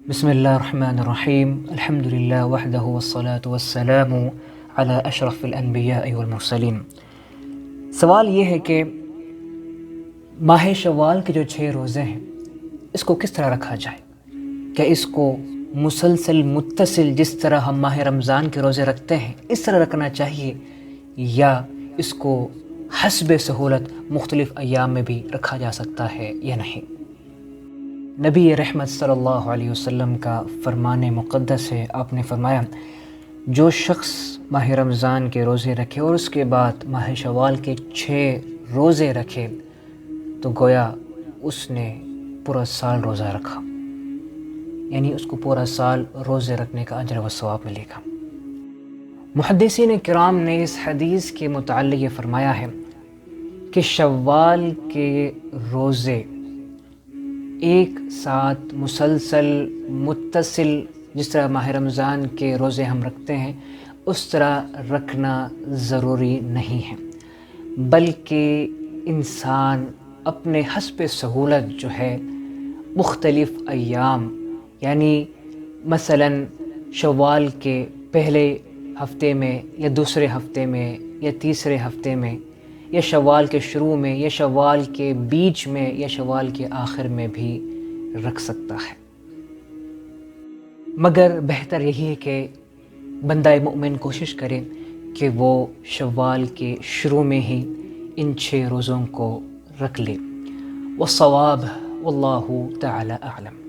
بسم اللہ الرحمن الرحیم الحمد للہ وحدہ والصلاة والسلام علی اشرف الانبیاء والمرسلین۔ سوال یہ ہے کہ ماہ شوال کے جو 6 روزے ہیں اس کو کس طرح رکھا جائے؟ کیا اس کو مسلسل متصل جس طرح ہم ماہ رمضان کے روزے رکھتے ہیں اس طرح رکھنا چاہیے، یا اس کو حسب سہولت مختلف ایام میں بھی رکھا جا سکتا ہے یا نہیں؟ نبی رحمت صلی اللہ علیہ وسلم کا فرمان مقدس ہے، آپ نے فرمایا جو شخص ماہ رمضان کے روزے رکھے اور اس کے بعد ماہ شوال کے 6 روزے رکھے تو گویا اس نے پورا سال روزہ رکھا، یعنی اس کو پورا سال روزے رکھنے کا اجر و ثواب ملے گا۔ محدثین کرام نے اس حدیث کے متعلق یہ فرمایا ہے کہ شوال کے روزے ایک ساتھ مسلسل متصل جس طرح ماہ رمضان کے روزے ہم رکھتے ہیں اس طرح رکھنا ضروری نہیں ہے، بلکہ انسان اپنے حسب سہولت جو ہے مختلف ایام، یعنی مثلاً شوال کے پہلے ہفتے میں یا دوسرے ہفتے میں یا تیسرے ہفتے میں یا شوال کے شروع میں یا شوال کے بیچ میں یا شوال کے آخر میں بھی رکھ سکتا ہے، مگر بہتر یہی ہے کہ بندہ مومن کوشش کرے کہ وہ شوال کے شروع میں ہی ان 6 روزوں کو رکھ لے۔ والصواب واللہ تعالی اعلم۔